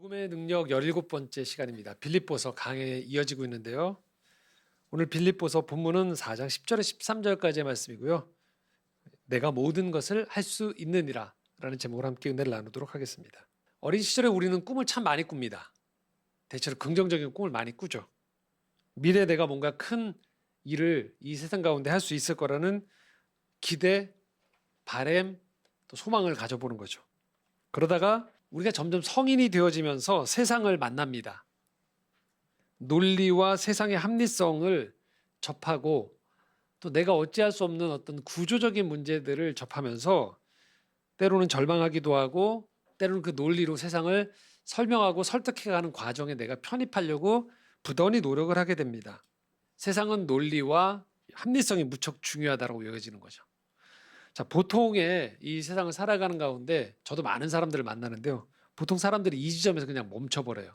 복음의 능력 17번째 시간입니다. 빌립보서 강해에 이어지고 있는데요. 오늘 빌립보서 본문은 4장 10절에 13절까지의 말씀이고요. 내가 모든 것을 할 수 있느니라 라는 제목으로 함께 은혜를 나누도록 하겠습니다. 어린 시절에 우리는 꿈을 참 많이 꿉니다. 대체로 긍정적인 꿈을 많이 꾸죠. 미래에 내가 뭔가 큰 일을 이 세상 가운데 할 수 있을 거라는 기대, 바램, 또 소망을 가져보는 거죠. 그러다가 우리가 점점 성인이 되어지면서 세상을 만납니다. 논리와 세상의 합리성을 접하고 또 내가 어찌할 수 없는 어떤 구조적인 문제들을 접하면서 때로는 절망하기도 하고 때로는 그 논리로 세상을 설명하고 설득해가는 과정에 내가 편입하려고 부단히 노력을 하게 됩니다. 세상은 논리와 합리성이 무척 중요하다고 여겨지는 거죠. 자, 보통의 이 세상을 살아가는 가운데 저도 많은 사람들을 만나는데요. 보통 사람들이 이 지점에서 그냥 멈춰버려요.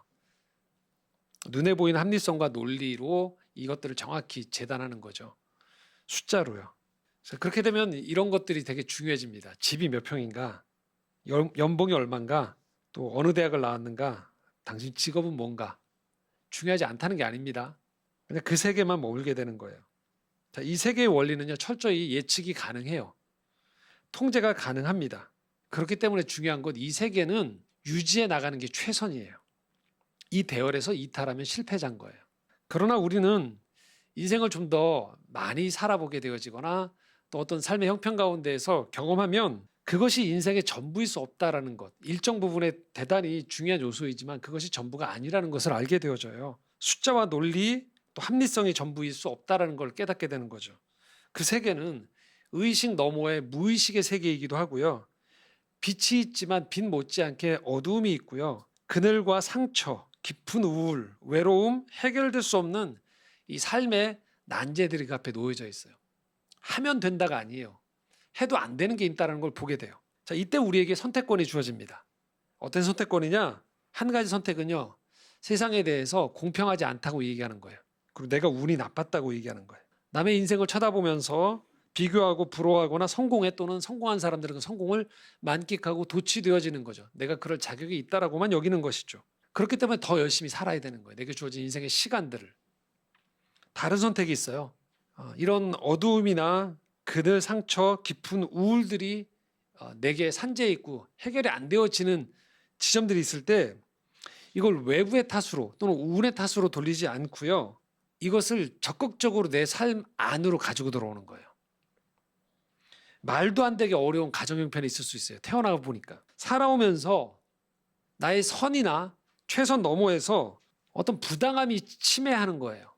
눈에 보이는 합리성과 논리로 이것들을 정확히 재단하는 거죠. 숫자로요. 그래서 그렇게 되면 이런 것들이 되게 중요해집니다. 집이 몇 평인가? 연봉이 얼마인가? 또 어느 대학을 나왔는가? 당신 직업은 뭔가? 중요하지 않다는 게 아닙니다. 그냥 그 세계만 머물게 되는 거예요. 자, 이 세계의 원리는요, 철저히 예측이 가능해요. 통제가 가능합니다. 그렇기 때문에 중요한 건 이 세계는 유지해 나가는 게 최선이에요. 이 대열에서 이탈하면 실패자인 거예요. 그러나 우리는 인생을 좀 더 많이 살아보게 되어지거나 또 어떤 삶의 형편 가운데에서 경험하면 그것이 인생의 전부일 수 없다라는 것, 일정 부분에 대단히 중요한 요소이지만 그것이 전부가 아니라는 것을 알게 되어져요. 숫자와 논리, 또 합리성이 전부일 수 없다라는 걸 깨닫게 되는 거죠. 그 세계는 의식 너머의 무의식의 세계이기도 하고요. 빛이 있지만 빛 못지않게 어두움이 있고요. 그늘과 상처, 깊은 우울, 외로움, 해결될 수 없는 이 삶의 난제들이 그 앞에 놓여져 있어요. 하면 된다가 아니에요. 해도 안 되는 게 있다는 걸 보게 돼요. 자, 이때 우리에게 선택권이 주어집니다. 어떤 선택권이냐? 한 가지 선택은요. 세상에 대해서 공평하지 않다고 얘기하는 거예요. 그리고 내가 운이 나빴다고 얘기하는 거예요. 남의 인생을 쳐다보면서 비교하고 부러워하거나 성공해 또는 성공한 사람들은 성공을 만끽하고 도취되어지는 거죠. 내가 그럴 자격이 있다라고만 여기는 것이죠. 그렇기 때문에 더 열심히 살아야 되는 거예요. 내게 주어진 인생의 시간들을. 다른 선택이 있어요. 이런 어두움이나 그늘 상처, 깊은 우울들이 내게 산재해 있고 해결이 안 되어지는 지점들이 있을 때 이걸 외부의 탓으로 또는 운의 탓으로 돌리지 않고요. 이것을 적극적으로 내 삶 안으로 가지고 들어오는 거예요. 말도 안 되게 어려운 가정 형편이 있을 수 있어요. 태어나고 보니까. 살아오면서 나의 선이나 최선 너머에서 어떤 부당함이 침해하는 거예요.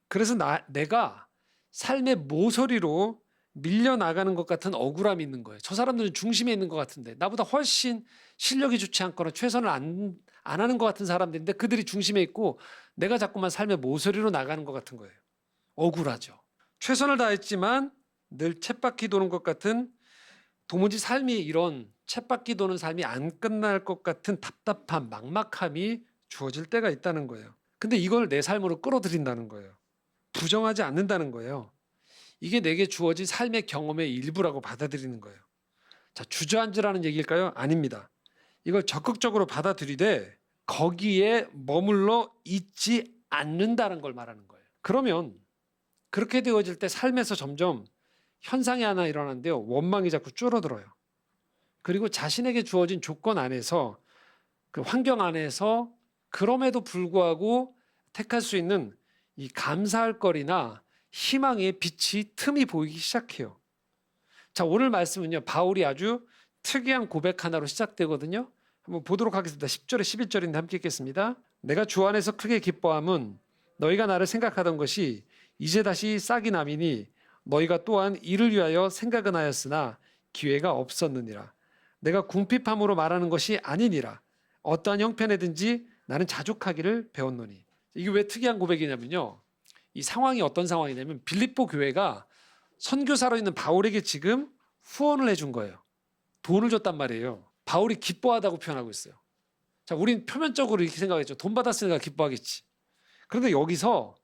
그래서 내가 삶의 모서리로 밀려나가는 것 같은 억울함이 있는 거예요. 저 사람들은 중심에 있는 것 같은데 나보다 훨씬 실력이 좋지 않거나 최선을 안 하는 것 같은 사람들인데 그들이 중심에 있고 내가 자꾸만 삶의 모서리로 나가는 것 같은 거예요. 억울하죠. 최선을 다했지만 늘 쳇바퀴 도는 것 같은 도무지 삶이 이런 쳇바퀴 도는 삶이 안 끝날 것 같은 답답함, 막막함이 주어질 때가 있다는 거예요. 근데 이걸 내 삶으로 끌어들인다는 거예요. 부정하지 않는다는 거예요. 이게 내게 주어진 삶의 경험의 일부라고 받아들이는 거예요. 자, 주저앉으라는 얘기일까요? 아닙니다. 이걸 적극적으로 받아들이되 거기에 머물러 있지 않는다는 걸 말하는 거예요. 그러면 그렇게 되어질 때 삶에서 점점 현상이 하나 일어나는데요. 원망이 자꾸 줄어들어요. 그리고 자신에게 주어진 조건 안에서 그 환경 안에서 그럼에도 불구하고 택할 수 있는 이 감사할 거리나 희망의 빛이 틈이 보이기 시작해요. 자, 오늘 말씀은요. 바울이 아주 특이한 고백 하나로 시작되거든요. 한번 보도록 하겠습니다. 10절에 11절인데 함께 읽겠습니다. 내가 주 안에서 크게 기뻐함은 너희가 나를 생각하던 것이 이제 다시 싹이 남이니 너희가 또한 이를 위하여 생각은 하였으나 기회가 없었느니라. 내가 궁핍함으로 말하는 것이 아니니라. 어떠한 형편에든지 나는 자족하기를 배웠노니. 이게 왜 특이한 고백이냐면요. 이 상황이 어떤 상황이냐면 빌립보 교회가 선교사로 있는 바울에게 지금 후원을 해준 거예요. 돈을 줬단 말이에요. 바울이 기뻐하다고 표현하고 있어요. 자, 우린 표면적으로 이렇게 생각했죠. 돈 받았으니까 기뻐하겠지. 그런데 여기서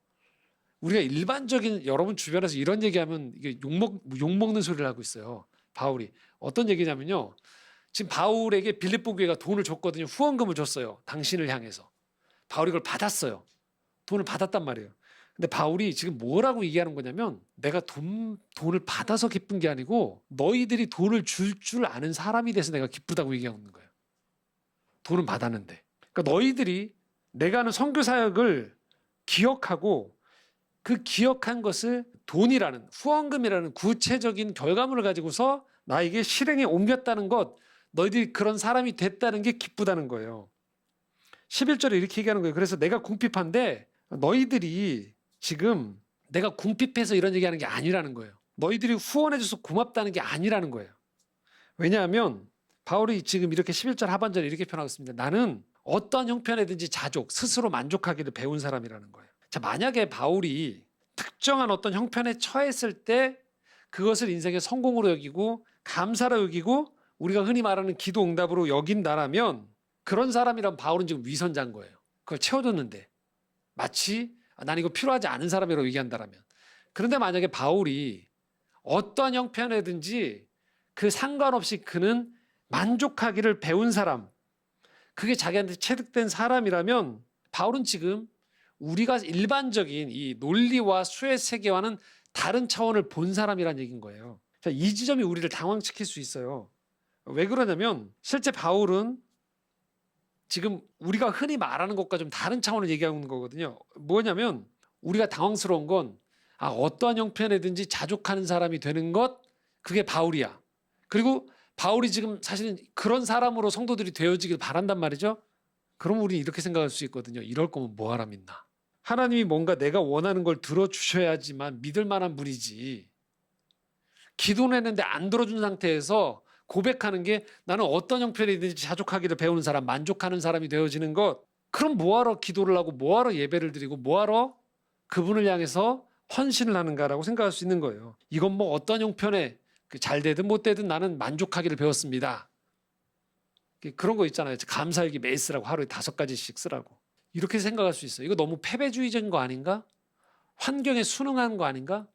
우리가 일반적인 여러분 주변에서 이런 얘기하면 이게 욕먹는 소리를 하고 있어요. 바울이. 어떤 얘기냐면요. 지금 바울에게 빌립보 교회가 돈을 줬거든요. 후원금을 줬어요. 당신을 향해서. 바울이 그걸 받았어요. 돈을 받았단 말이에요. 근데 바울이 지금 뭐라고 얘기하는 거냐면 내가 돈을 받아서 기쁜 게 아니고 너희들이 돈을 줄 아는 사람이 돼서 내가 기쁘다고 얘기하는 거예요. 돈은 받았는데. 그러니까 너희들이 내가 하는 선교 사역을 기억하고 그 기억한 것을 돈이라는 후원금이라는 구체적인 결과물을 가지고서 나에게 실행에 옮겼다는 것, 너희들이 그런 사람이 됐다는 게 기쁘다는 거예요. 11절에 이렇게 얘기하는 거예요. 그래서 내가 궁핍한데 너희들이 지금 내가 궁핍해서 이런 얘기하는 게 아니라는 거예요. 너희들이 후원해줘서 고맙다는 게 아니라는 거예요. 왜냐하면 바울이 지금 이렇게 11절 하반절에 이렇게 표현하고 있습니다. 나는 어떤 형편에든지 자족, 스스로 만족하기를 배운 사람이라는 거예요. 자, 만약에 바울이 특정한 어떤 형편에 처했을 때 그것을 인생의 성공으로 여기고 감사로 여기고 우리가 흔히 말하는 기도 응답으로 여긴다라면 그런 사람이란 바울은 지금 위선자인 거예요. 그걸 채워줬는데 마치 난 이거 필요하지 않은 사람이라고 얘기한다라면. 그런데 만약에 바울이 어떠한 형편에든지 그 상관없이 그는 만족하기를 배운 사람, 그게 자기한테 체득된 사람이라면 바울은 지금 우리가 일반적인 이 논리와 수의 세계와는 다른 차원을 본 사람이란 얘기인 거예요. 자, 이 지점이 우리를 당황시킬 수 있어요. 왜 그러냐면 실제 바울은 지금 우리가 흔히 말하는 것과 좀 다른 차원을 얘기하는 거거든요. 뭐냐면 우리가 당황스러운 건 어떠한 형편에든지 자족하는 사람이 되는 것, 그게 바울이야. 그리고 바울이 지금 사실은 그런 사람으로 성도들이 되어지길 바란단 말이죠. 그럼 우리 이렇게 생각할 수 있거든요. 이럴 거면 뭐하라 믿나. 하나님이 뭔가 내가 원하는 걸 들어주셔야지만 믿을 만한 분이지. 기도는 했는데 안 들어준 상태에서 고백하는 게 나는 어떤 형편이든지 자족하기를 배우는 사람, 만족하는 사람이 되어지는 것. 그럼 뭐하러 기도를 하고 뭐하러 예배를 드리고 뭐하러 그분을 향해서 헌신을 하는가라고 생각할 수 있는 거예요. 이건 뭐 어떤 형편에 잘 되든 못 되든 나는 만족하기를 배웠습니다. 그런 거 있잖아요. 감사일기 매일 쓰라고 하루에 5가지씩 쓰라고. 이렇게 생각할 수 있어요. 이거 너무 패배주의적인 거 아닌가? 환경에 순응하는 거 아닌가?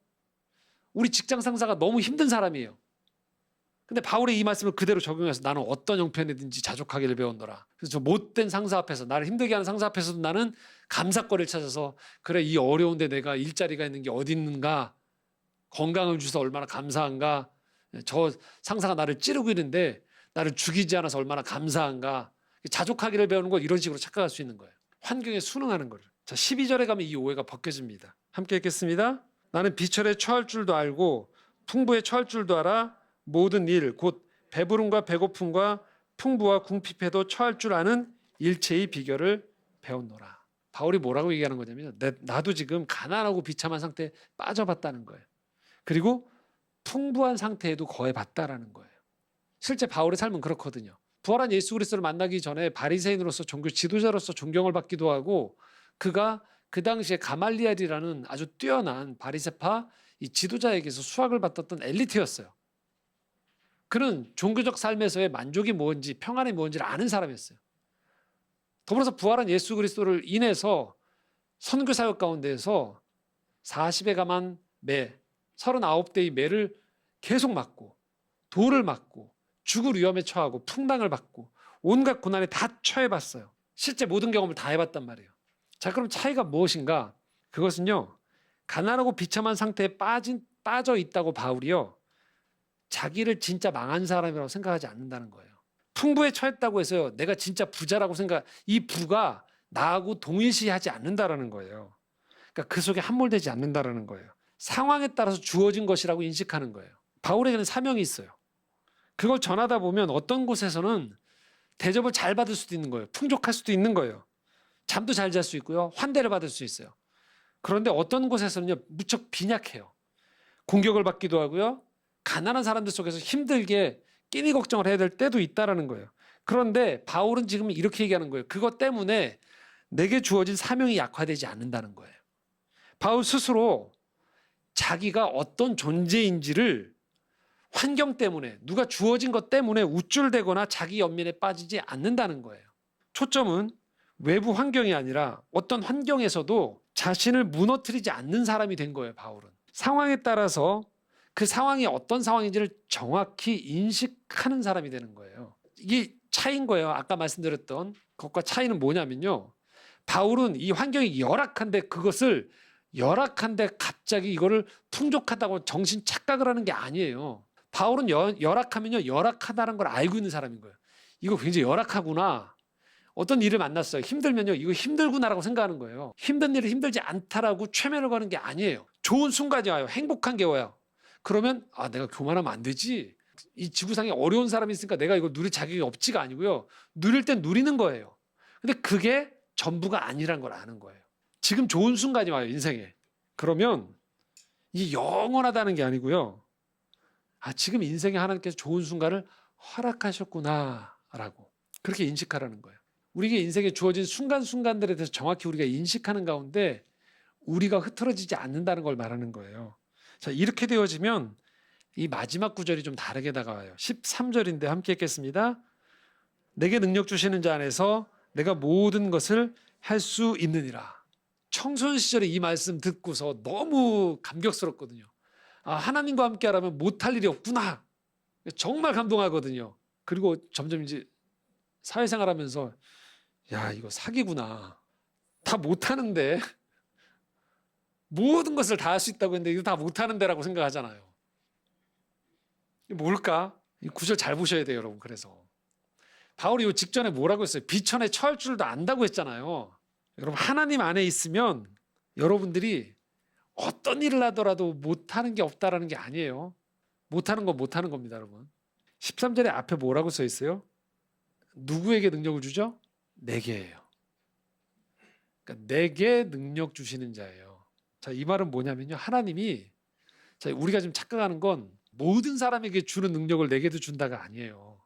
우리 직장 상사가 너무 힘든 사람이에요. 근데 바울의 이 말씀을 그대로 적용해서 나는 어떤 형편이든지 자족하기를 배웠노라. 그래서 저 못된 상사 앞에서 나를 힘들게 하는 상사 앞에서도 나는 감사거리를 찾아서 그래 이 어려운데 내가 일자리가 있는 게 어디 있는가? 건강을 주셔서 얼마나 감사한가? 저 상사가 나를 찌르고 있는데 나를 죽이지 않아서 얼마나 감사한가? 자족하기를 배우는 거 이런 식으로 착각할 수 있는 거예요. 환경에 순응하는 거를. 자, 12절에 가면 이 오해가 벗겨집니다. 함께 읽겠습니다. 나는 비철에 처할 줄도 알고 풍부에 처할 줄도 알아 모든 일 곧 배부름과 배고픔과 풍부와 궁핍에도 처할 줄 아는 일체의 비결을 배웠노라. 바울이 뭐라고 얘기하는 거냐면 나도 지금 가난하고 비참한 상태에 빠져봤다는 거예요. 그리고 풍부한 상태에도 거해봤다라는 거예요. 실제 바울의 삶은 그렇거든요. 부활한 예수 그리스도를 만나기 전에 바리새인으로서 종교 지도자로서 존경을 받기도 하고 그가 그 당시에 가말리엘이라는 아주 뛰어난 바리새파 이 지도자에게서 수학을 받았던 엘리트였어요. 그는 종교적 삶에서의 만족이 뭔지 평안이 뭔지를 아는 사람이었어요. 더불어서 부활한 예수 그리스도를 인해서 선교 사역 가운데에서 40에 감한 매, 39대의 매를 계속 맞고 돌을 맞고 죽을 위험에 처하고 풍당을 받고 온갖 고난에 다 처해봤어요. 실제 모든 경험을 다 해봤단 말이에요. 자, 그럼 차이가 무엇인가? 그것은요, 가난하고 비참한 상태에 빠져 있다고 바울이요, 자기를 진짜 망한 사람이라고 생각하지 않는다는 거예요. 풍부에 처했다고 해서요, 내가 진짜 부자라고 이 부가 나하고 동일시하지 않는다라는 거예요. 그러니까 그 속에 함몰되지 않는다라는 거예요. 상황에 따라서 주어진 것이라고 인식하는 거예요. 바울에게는 사명이 있어요. 그걸 전하다 보면 어떤 곳에서는 대접을 잘 받을 수도 있는 거예요. 풍족할 수도 있는 거예요. 잠도 잘 잘 수 있고요. 환대를 받을 수 있어요. 그런데 어떤 곳에서는요, 무척 빈약해요. 공격을 받기도 하고요. 가난한 사람들 속에서 힘들게 끼니 걱정을 해야 될 때도 있다라는 거예요. 그런데 바울은 지금 이렇게 얘기하는 거예요. 그것 때문에 내게 주어진 사명이 약화되지 않는다는 거예요. 바울 스스로 자기가 어떤 존재인지를 환경 때문에 누가 주어진 것 때문에 우쭐대거나 자기 연민에 빠지지 않는다는 거예요. 초점은 외부 환경이 아니라 어떤 환경에서도 자신을 무너뜨리지 않는 사람이 된 거예요. 바울은. 상황에 따라서 그 상황이 어떤 상황인지를 정확히 인식하는 사람이 되는 거예요. 이게 차이인 거예요. 아까 말씀드렸던 것과 차이는 뭐냐면요. 바울은 이 환경이 열악한데 그것을 열악한데 갑자기 이거를 풍족하다고 정신 착각을 하는 게 아니에요. 바울은 열악하면요. 열악하다는 걸 알고 있는 사람인 거예요. 이거 굉장히 열악하구나. 어떤 일을 만났어요. 힘들면요. 이거 힘들구나라고 생각하는 거예요. 힘든 일을 힘들지 않다라고 최면을 거는 게 아니에요. 좋은 순간이 와요. 행복한 게 와요. 그러면 내가 교만하면 안 되지. 이 지구상에 어려운 사람이 있으니까 내가 이거 누릴 자격이 없지가 아니고요. 누릴 땐 누리는 거예요. 근데 그게 전부가 아니란 걸 아는 거예요. 지금 좋은 순간이 와요. 인생에. 그러면 이게 영원하다는 게 아니고요. 지금 인생에 하나님께서 좋은 순간을 허락하셨구나라고 그렇게 인식하라는 거예요. 우리에게 인생에 주어진 순간순간들에 대해서 정확히 우리가 인식하는 가운데 우리가 흐트러지지 않는다는 걸 말하는 거예요. 자, 이렇게 되어지면 이 마지막 구절이 좀 다르게 다가와요. 13절인데 함께 읽겠습니다. 내게 능력 주시는 자 안에서 내가 모든 것을 할 수 있느니라. 청소년 시절에 이 말씀 듣고서 너무 감격스럽거든요. 하나님과 함께 하라면 못할 일이 없구나. 정말 감동하거든요. 그리고 점점 이제 사회생활 하면서 이거 사기구나. 다 못하는데 모든 것을 다 할 수 있다고 했는데 이거 다 못하는데라고 생각하잖아요. 뭘까? 이 구절 잘 보셔야 돼요, 여러분. 그래서 바울이 이 직전에 뭐라고 했어요? 비천에 처할 줄도 안다고 했잖아요. 여러분, 하나님 안에 있으면 여러분들이 어떤 일을 하더라도 못하는 게 없다라는 게 아니에요. 못하는 건 못하는 겁니다, 여러분. 13절에 앞에 뭐라고 써 있어요? 누구에게 능력을 주죠? 내게예요. 그러니까 내게 능력 주시는 자예요. 자, 이 말은 뭐냐면요. 하나님이 우리가 지금 착각하는 건 모든 사람에게 주는 능력을 내게도 준다가 아니에요.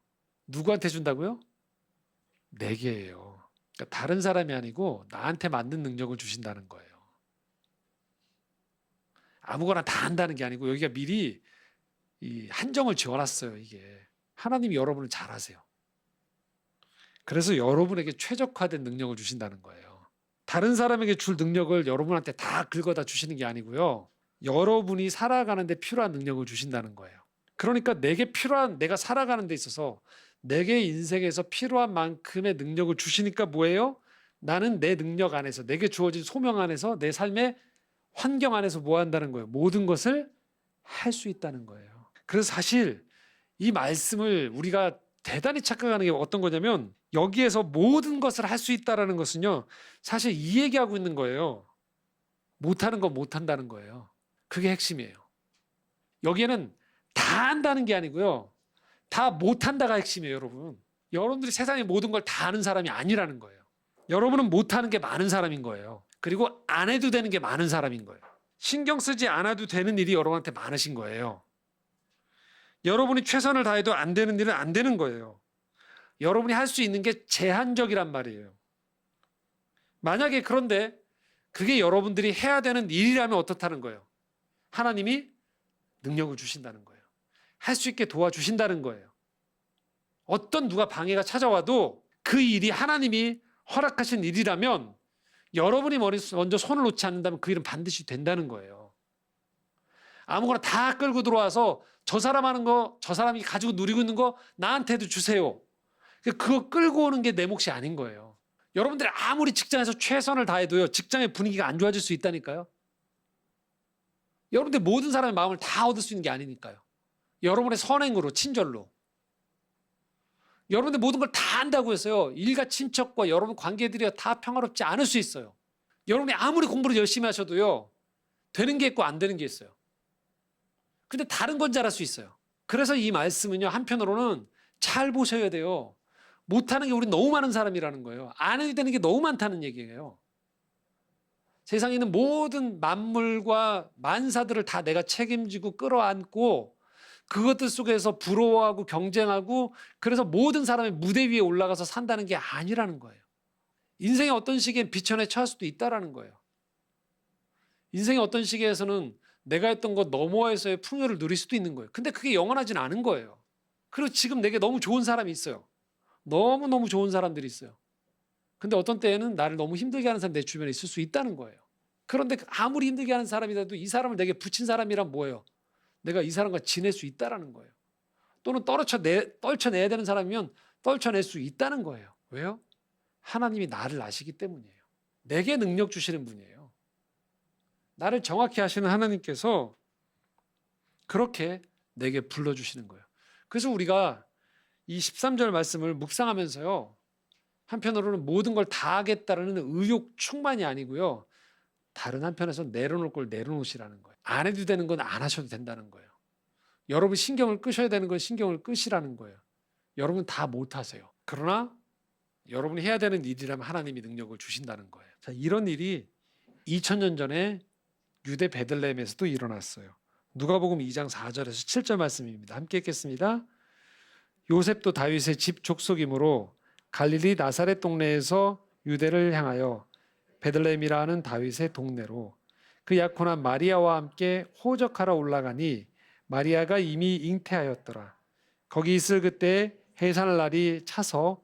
누구한테 준다고요? 내게예요. 그러니까 다른 사람이 아니고 나한테 맞는 능력을 주신다는 거예요. 아무거나 다 한다는 게 아니고 여기가 미리 이 한정을 지어놨어요. 이게 하나님이 여러분을 잘 아세요. 그래서 여러분에게 최적화된 능력을 주신다는 거예요. 다른 사람에게 줄 능력을 여러분한테 다 긁어다 주시는 게 아니고요. 여러분이 살아가는 데 필요한 능력을 주신다는 거예요. 그러니까 내가 살아가는 데 있어서 내게 인생에서 필요한 만큼의 능력을 주시니까 뭐예요? 나는 내 능력 안에서 내게 주어진 소명 안에서 내 삶의 환경 안에서 뭐 한다는 거예요? 모든 것을 할 수 있다는 거예요. 그래서 사실 이 말씀을 우리가 대단히 착각하는 게 어떤 거냐면 여기에서 모든 것을 할 수 있다는 것은요. 사실 이 얘기하고 있는 거예요. 못하는 건 못한다는 거예요. 그게 핵심이에요. 여기에는 다 한다는 게 아니고요. 다 못한다가 핵심이에요, 여러분. 여러분들이 세상의 모든 걸 다 아는 사람이 아니라는 거예요. 여러분은 못하는 게 많은 사람인 거예요. 그리고 안 해도 되는 게 많은 사람인 거예요. 신경 쓰지 않아도 되는 일이 여러분한테 많으신 거예요. 여러분이 최선을 다해도 안 되는 일은 안 되는 거예요. 여러분이 할 수 있는 게 제한적이란 말이에요. 만약에 그런데 그게 여러분들이 해야 되는 일이라면 어떻다는 거예요? 하나님이 능력을 주신다는 거예요. 할 수 있게 도와주신다는 거예요. 어떤 누가 방해가 찾아와도 그 일이 하나님이 허락하신 일이라면 여러분이 먼저 손을 놓지 않는다면 그 일은 반드시 된다는 거예요. 아무거나 다 끌고 들어와서 저 사람 하는 거, 저 사람이 가지고 누리고 있는 거 나한테도 주세요. 그거 끌고 오는 게 내 몫이 아닌 거예요. 여러분들이 아무리 직장에서 최선을 다해도요. 직장의 분위기가 안 좋아질 수 있다니까요. 여러분들 모든 사람의 마음을 다 얻을 수 있는 게 아니니까요. 여러분의 선행으로, 친절로. 여러분들 모든 걸 다 한다고 해서요. 일가 친척과 여러분 관계들이 다 평화롭지 않을 수 있어요. 여러분이 아무리 공부를 열심히 하셔도요. 되는 게 있고 안 되는 게 있어요. 근데 다른 건 잘할 수 있어요. 그래서 이 말씀은요. 한편으로는 잘 보셔야 돼요. 못하는 게 우리 너무 많은 사람이라는 거예요. 안 해도 되는 게 너무 많다는 얘기예요. 세상에 있는 모든 만물과 만사들을 다 내가 책임지고 끌어안고 그것들 속에서 부러워하고 경쟁하고 그래서 모든 사람이 무대 위에 올라가서 산다는 게 아니라는 거예요. 인생의 어떤 시기엔 비천에 처할 수도 있다라는 거예요. 인생의 어떤 시기에서는 내가 했던 것 너머에서의 풍요를 누릴 수도 있는 거예요. 근데 그게 영원하진 않은 거예요. 그리고 지금 내게 너무 좋은 사람이 있어요. 너무너무 좋은 사람들이 있어요. 근데 어떤 때에는 나를 너무 힘들게 하는 사람이 내 주변에 있을 수 있다는 거예요. 그런데 아무리 힘들게 하는 사람이라도 이 사람을 내게 붙인 사람이란 뭐예요? 내가 이 사람과 지낼 수 있다라는 거예요. 또는 떨쳐내야 되는 사람이면 떨쳐낼 수 있다는 거예요. 왜요? 하나님이 나를 아시기 때문이에요. 내게 능력 주시는 분이에요. 나를 정확히 아시는 하나님께서 그렇게 내게 불러주시는 거예요. 그래서 우리가 이 13절 말씀을 묵상하면서요, 한편으로는 모든 걸 다 하겠다라는 의욕 충만이 아니고요, 다른 한편에서 내려놓을 걸 내려놓으시라는 거예요. 안 해도 되는 건 안 하셔도 된다는 거예요. 여러분 신경을 끄셔야 되는 건 신경을 끄시라는 거예요. 여러분 다 못하세요. 그러나 여러분이 해야 되는 일이라면 하나님이 능력을 주신다는 거예요. 자, 이런 일이 2000년 전에 유대 베들레헴에서도 일어났어요. 누가복음 2장 4절에서 7절 말씀입니다. 함께 읽겠습니다. 요셉도 다윗의 집 족속이므로 갈릴리 나사렛 동네에서 유대를 향하여 베들레헴이라 하는 다윗의 동네로 그 약혼한 마리아와 함께 호적하러 올라가니 마리아가 이미 잉태하였더라. 거기 있을 그때 해산할 날이 차서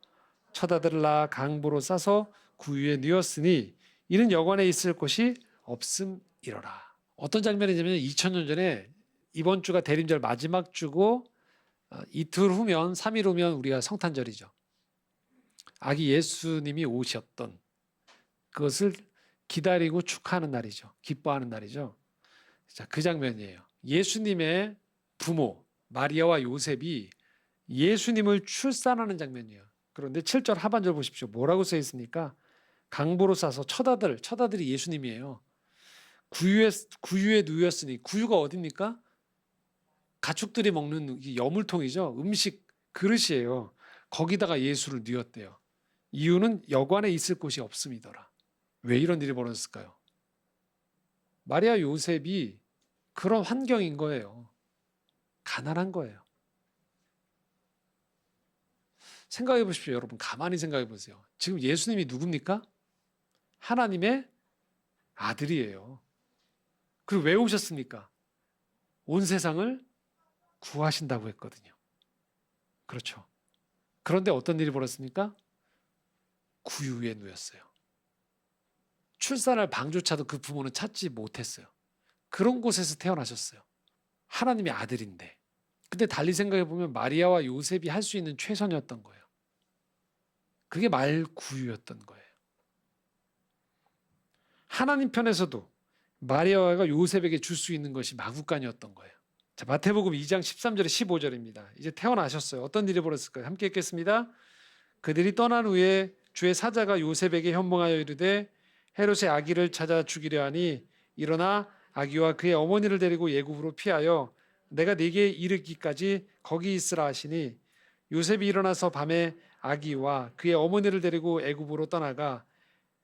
처자들을 강보로 싸서 구유에 누웠으니 이는 여관에 있을 곳이 없음이로라. 어떤 장면이냐면 2000년 전에 이번 주가 대림절 마지막 주고 이틀 후면 3일 후면 우리가 성탄절이죠. 아기 예수님이 오셨던 그것을 기다리고 축하하는 날이죠. 기뻐하는 날이죠. 자, 그 장면이에요. 예수님의 부모 마리아와 요셉이 예수님을 출산하는 장면이에요. 그런데 7절 하반절 보십시오. 뭐라고 써 있습니까? 강보로 싸서 처자들이 예수님이에요. 구유에 누웠으니, 구유가 어디입니까? 가축들이 먹는 여물통이죠. 음식 그릇이에요. 거기다가 예수를 누웠대요. 이유는 여관에 있을 곳이 없음이더라. 왜 이런 일이 벌어졌을까요? 마리아 요셉이 그런 환경인 거예요. 가난한 거예요. 생각해 보십시오, 여러분. 가만히 생각해 보세요. 지금 예수님이 누굽니까? 하나님의 아들이에요. 그리고 왜 오셨습니까? 온 세상을 구하신다고 했거든요. 그렇죠. 그런데 어떤 일이 벌어졌습니까? 구유에 누웠어요. 출산할 방조차도 그 부모는 찾지 못했어요. 그런 곳에서 태어나셨어요. 하나님의 아들인데. 근데 달리 생각해 보면 마리아와 요셉이 할 수 있는 최선이었던 거예요. 그게 말구유였던 거예요. 하나님 편에서도 마리아가 요셉에게 줄 수 있는 것이 마구간이었던 거예요. 자, 마태복음 2장 13절에 15절입니다. 이제 태어나셨어요. 어떤 일이 벌어졌을까요? 함께 읽겠습니다. 그들이 떠난 후에 주의 사자가 요셉에게 현몽하여 이르되 헤롯의 아기를 찾아 죽이려 하니 일어나 아기와 그의 어머니를 데리고 애굽으로 피하여 내가 네게 이르기까지 거기 있으라 하시니 요셉이 일어나서 밤에 아기와 그의 어머니를 데리고 애굽으로 떠나가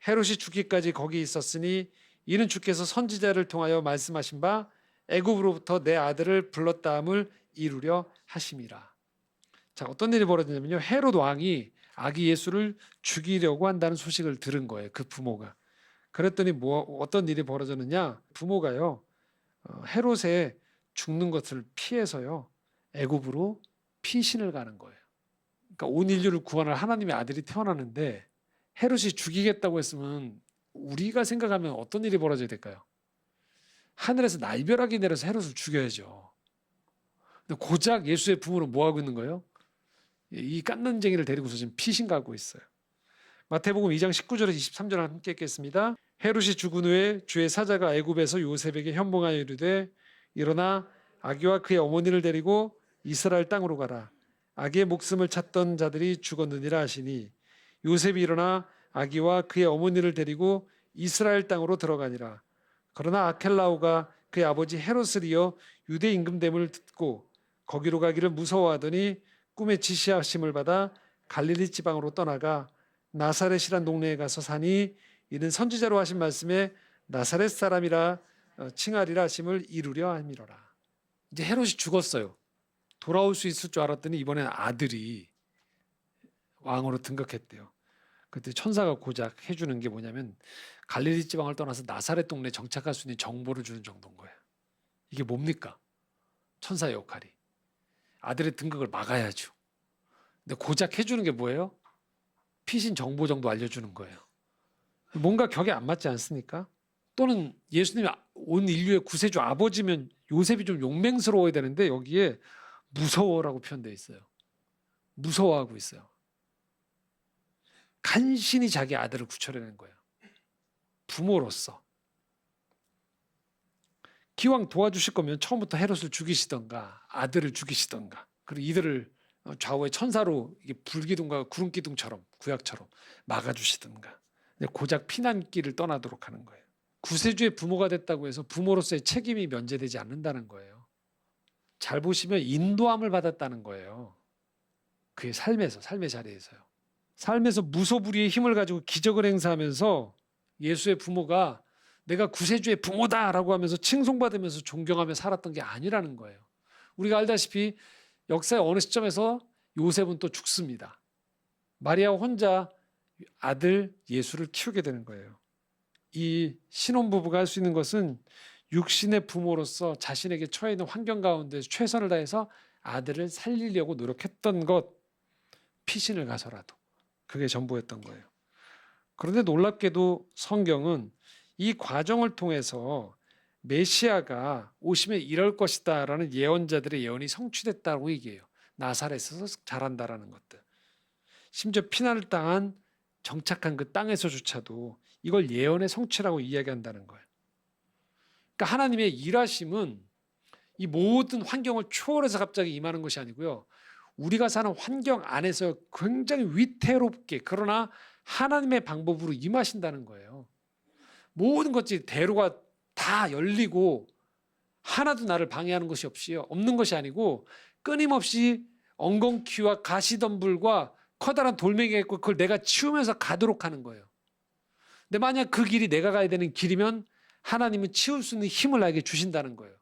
헤롯이 죽기까지 거기 있었으니 이는 주께서 선지자를 통하여 말씀하신 바 애굽으로부터 내 아들을 불렀다함을 이루려 하심이라. 자, 어떤 일이 벌어지냐면요, 헤롯 왕이 아기 예수를 죽이려고 한다는 소식을 들은 거예요. 그 부모가. 그랬더니 어떤 일이 벌어졌느냐? 부모가요, 헤롯의 죽는 것을 피해서요 애굽으로 피신을 가는 거예요. 그러니까 온 인류를 구원할 하나님의 아들이 태어나는데 헤롯이 죽이겠다고 했으면 우리가 생각하면 어떤 일이 벌어져야 될까요? 하늘에서 날벼락이 내려서 헤롯을 죽여야죠. 근데 고작 예수의 부모는 뭐 하고 있는 거예요? 이 깐난쟁이를 데리고서 지금 피신 가고 있어요. 마태복음 2장 19절에서 23절 함께 읽겠습니다. 헤롯이 죽은 후에 주의 사자가 애굽에서 요셉에게 현몽하여 이르되 일어나 아기와 그의 어머니를 데리고 이스라엘 땅으로 가라. 아기의 목숨을 찾던 자들이 죽었느니라 하시니 요셉이 일어나 아기와 그의 어머니를 데리고 이스라엘 땅으로 들어가니라. 그러나 아켈라오가 그의 아버지 헤롯을 이어 유대 임금됨을 듣고 거기로 가기를 무서워하더니 꿈에 지시하심을 받아 갈릴리 지방으로 떠나가 나사렛이란 동네에 가서 사니 이는 선지자로 하신 말씀에 나사렛 사람이라 칭하리라 하심을 이루려 함이로라. 이제 헤롯이 죽었어요. 돌아올 수 있을 줄 알았더니 이번엔 아들이 왕으로 등극했대요. 그때 천사가 고작 해주는 게 뭐냐면 갈릴리 지방을 떠나서 나사렛 동네에 정착할 수 있는 정보를 주는 정도인 거예요. 이게 뭡니까? 천사의 역할이. 아들의 등극을 막아야죠. 근데 고작 해주는 게 뭐예요? 피신 정보 정도 알려주는 거예요. 뭔가 격에 안 맞지 않습니까? 또는 예수님이 온 인류의 구세주 아버지면 요셉이 좀 용맹스러워야 되는데 여기에 무서워라고 표현되어 있어요. 무서워하고 있어요. 간신히 자기 아들을 구출해낸 거예요. 부모로서. 기왕 도와주실 거면 처음부터 헤롯을 죽이시던가 아들을 죽이시던가, 그리고 이들을 좌우의 천사로 불기둥과 구름기둥처럼 구약처럼 막아주시던가, 고작 피난길을 떠나도록 하는 거예요. 구세주의 부모가 됐다고 해서 부모로서의 책임이 면제되지 않는다는 거예요. 잘 보시면 인도함을 받았다는 거예요. 그의 삶의 자리에서요. 삶에서 무소불위의 힘을 가지고 기적을 행사하면서 예수의 부모가 내가 구세주의 부모다라고 하면서 칭송받으면서 존경하며 살았던 게 아니라는 거예요. 우리가 알다시피 역사의 어느 시점에서 요셉은 또 죽습니다. 마리아와 혼자 아들 예수를 키우게 되는 거예요. 이 신혼부부가 할 수 있는 것은 육신의 부모로서 자신에게 처해 있는 환경 가운데 최선을 다해서 아들을 살리려고 노력했던 것, 피신을 가서라도. 그게 전부였던 거예요. 그런데 놀랍게도 성경은 이 과정을 통해서 메시아가 오시면 이럴 것이다 라는 예언자들의 예언이 성취됐다고 얘기해요. 나사렛에서 자란다라는 것들. 심지어 피난을 당한 정착한 그 땅에서조차도 이걸 예언의 성취라고 이야기한다는 거예요. 그러니까 하나님의 일하심은 이 모든 환경을 초월해서 갑자기 임하는 것이 아니고요. 우리가 사는 환경 안에서 굉장히 위태롭게, 그러나 하나님의 방법으로 임하신다는 거예요. 모든 것들이 대로가 다 열리고 하나도 나를 방해하는 것이 없는 것이 아니고, 끊임없이 엉겅퀴와 가시덤불과 커다란 돌멩이가 있고 그걸 내가 치우면서 가도록 하는 거예요. 근데 만약 그 길이 내가 가야 되는 길이면 하나님은 치울 수 있는 힘을 나에게 주신다는 거예요.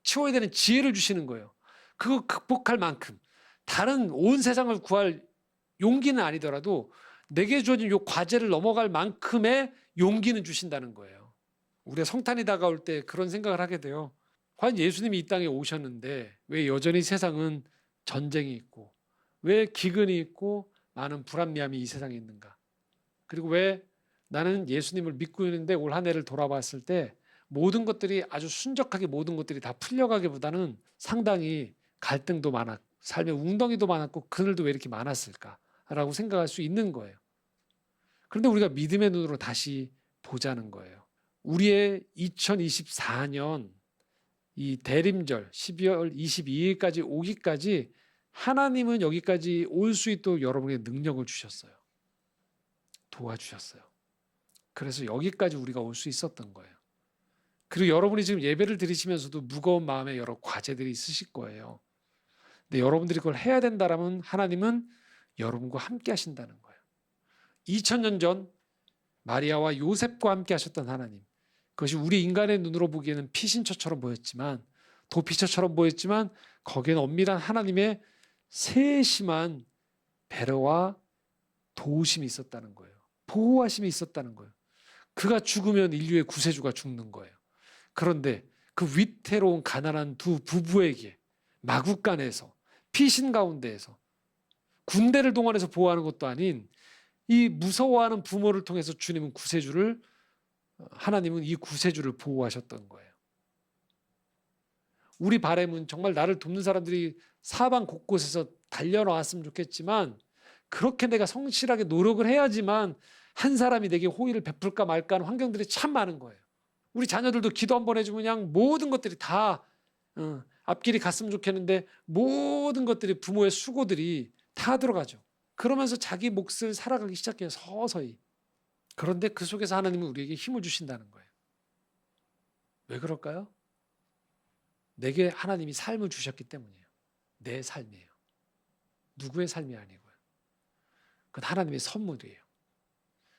치워야 되는 지혜를 주시는 거예요. 그거 극복할 만큼, 다른 온 세상을 구할 용기는 아니더라도 내게 주어진 이 과제를 넘어갈 만큼의 용기는 주신다는 거예요. 우리가 성탄이 다가올 때 그런 생각을 하게 돼요. 과연 예수님이 이 땅에 오셨는데 왜 여전히 세상은 전쟁이 있고, 왜 기근이 있고 많은 불합리함이 이 세상에 있는가? 그리고 왜 나는 예수님을 믿고 있는데 올 한 해를 돌아봤을 때 모든 것들이 아주 순적하게 모든 것들이 다 풀려가기보다는 상당히 갈등도 많았고 삶의 웅덩이도 많았고 그늘도 왜 이렇게 많았을까라고 생각할 수 있는 거예요. 그런데 우리가 믿음의 눈으로 다시 보자는 거예요. 우리의 2024년 이 대림절 12월 22일까지 오기까지 하나님은 여기까지 올 수 있도록 여러분에게 능력을 주셨어요. 도와주셨어요. 그래서 여기까지 우리가 올 수 있었던 거예요. 그리고 여러분이 지금 예배를 드리시면서도 무거운 마음에 여러 과제들이 있으실 거예요. 근데 여러분들이 그걸 해야 된다라면 하나님은 여러분과 함께 하신다는 거예요. 2000년 전 마리아와 요셉과 함께 하셨던 하나님, 그것이 우리 인간의 눈으로 보기에는 피신처처럼 보였지만, 도피처처럼 보였지만 거기에는 엄밀한 하나님의 세심한 배려와 도우심이 있었다는 거예요. 보호하심이 있었다는 거예요. 그가 죽으면 인류의 구세주가 죽는 거예요. 그런데 그 위태로운 가난한 두 부부에게 마국간에서, 피신 가운데에서, 군대를 동원해서 보호하는 것도 아닌 이 무서워하는 부모를 통해서 하나님은 이 구세주를 보호하셨던 거예요. 우리 바람은 정말 나를 돕는 사람들이 사방 곳곳에서 달려나왔으면 좋겠지만, 그렇게 내가 성실하게 노력을 해야지만 한 사람이 내게 호의를 베풀까 말까 하는 환경들이 참 많은 거예요. 우리 자녀들도 기도 한번 해주면 그냥 모든 것들이 다 앞길이 갔으면 좋겠는데 모든 것들이, 부모의 수고들이 다 들어가죠. 그러면서 자기 몫을 살아가기 시작해요, 서서히. 그런데 그 속에서 하나님은 우리에게 힘을 주신다는 거예요. 왜 그럴까요? 내게 하나님이 삶을 주셨기 때문이에요. 내 삶이에요. 누구의 삶이 아니고요. 그건 하나님의 선물이에요.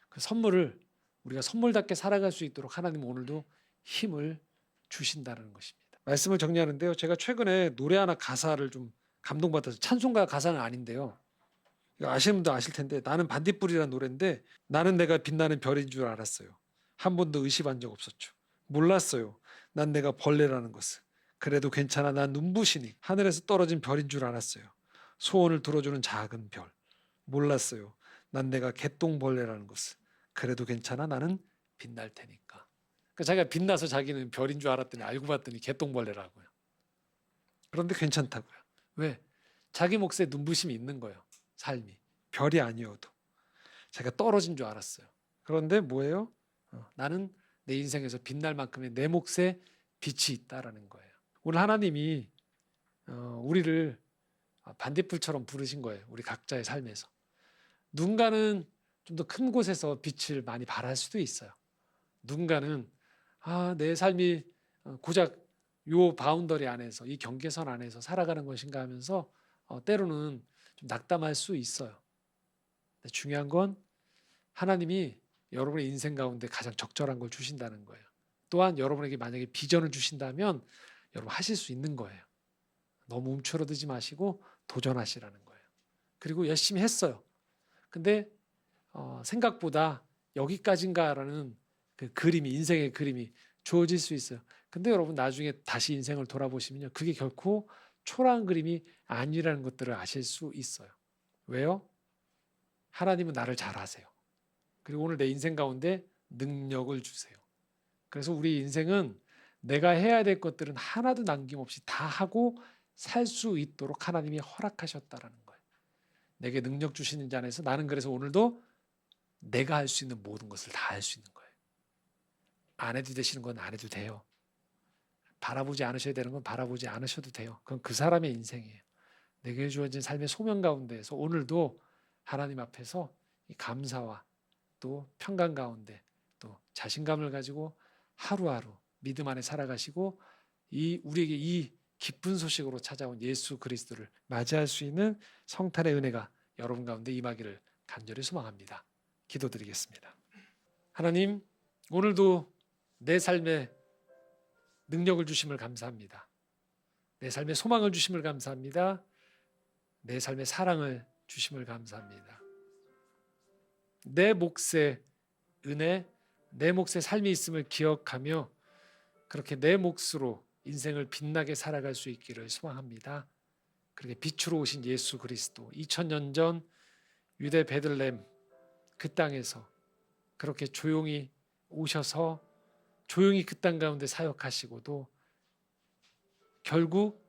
그 선물을 우리가 선물답게 살아갈 수 있도록 하나님은 오늘도 힘을 주신다는 것입니다. 말씀을 정리하는데요. 제가 최근에 노래 하나 가사를 좀 감동받아서, 찬송가 가사는 아닌데요. 이거 아시는 분도 아실 텐데, 나는 반딧불이라는 노래인데, 나는 내가 빛나는 별인 줄 알았어요. 한 번도 의심한 적 없었죠. 몰랐어요. 난 내가 벌레라는 것을. 그래도 괜찮아, 난 눈부시니 하늘에서 떨어진 별인 줄 알았어요. 소원을 들어주는 작은 별. 몰랐어요. 난 내가 개똥벌레라는 것을. 그래도 괜찮아, 나는 빛날 테니까. 그러니까 자기가 빛나서 자기는 별인 줄 알았더니 알고 봤더니 개똥벌레라고요. 그런데 괜찮다고요. 왜? 자기 몫에 눈부심이 있는 거예요. 삶이. 별이 아니어도. 자기가 떨어진 줄 알았어요. 그런데 뭐예요? 나는 내 인생에서 빛날 만큼의 내 몫에 빛이 있다라는 거예요. 오늘 하나님이 우리를 반딧불처럼 부르신 거예요. 우리 각자의 삶에서. 누군가는 좀 더 큰 곳에서 빛을 많이 발할 수도 있어요. 누군가는 내 삶이 고작 요 바운더리 안에서, 이 경계선 안에서 살아가는 것인가 하면서 때로는 좀 낙담할 수 있어요. 근데 중요한 건 하나님이 여러분의 인생 가운데 가장 적절한 걸 주신다는 거예요. 또한 여러분에게 만약에 비전을 주신다면 여러분 하실 수 있는 거예요. 너무 움츠러들지 마시고 도전하시라는 거예요. 그리고 열심히 했어요. 근데 생각보다 여기까지인가라는 그 그림이, 인생의 그림이 주어질 수 있어요. 근데 여러분 나중에 다시 인생을 돌아보시면요, 그게 결코 초라한 그림이 아니라는 것들을 아실 수 있어요. 왜요? 하나님은 나를 잘 아세요. 그리고 오늘 내 인생 가운데 능력을 주세요. 그래서 우리 인생은 내가 해야 될 것들은 하나도 남김없이 다 하고 살 수 있도록 하나님이 허락하셨다라는 거예요. 내게 능력 주시는 자 안에서 나는 그래서 오늘도 내가 할 수 있는 모든 것을 다 할 수 있는 거예요. 안 해도 되시는 건 안 해도 돼요. 바라보지 않으셔야 되는 건 바라보지 않으셔도 돼요. 그건 그 사람의 인생이에요. 내게 주어진 삶의 소명 가운데에서 오늘도 하나님 앞에서 이 감사와 또 평강 가운데 또 자신감을 가지고 하루하루 믿음 안에 살아가시고 우리에게 이 기쁜 소식으로 찾아온 예수 그리스도를 맞이할 수 있는 성탄의 은혜가 여러분 가운데 임하기를 간절히 소망합니다. 기도드리겠습니다. 하나님, 오늘도 내 삶에 능력을 주심을 감사합니다. 내 삶에 소망을 주심을 감사합니다. 내 삶에 사랑을 주심을 감사합니다. 내 몫의 은혜, 내 몫의 삶이 있음을 기억하며 그렇게 내 몫으로 인생을 빛나게 살아갈 수 있기를 소망합니다. 그렇게 빛으로 오신 예수 그리스도 2000년 전 유대 베들레헴 그 땅에서 그렇게 조용히 오셔서 조용히 그 땅 가운데 사역하시고도 결국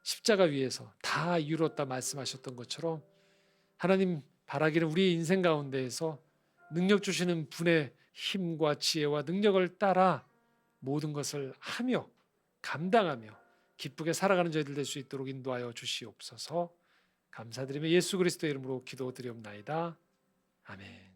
십자가 위에서 다 이루었다 말씀하셨던 것처럼 하나님 바라기를 우리의 인생 가운데에서 능력 주시는 분의 힘과 지혜와 능력을 따라 모든 것을 하며 감당하며 기쁘게 살아가는 저희들 될 수 있도록 인도하여 주시옵소서. 감사드리며 예수 그리스도의 이름으로 기도드리옵나이다. 아멘.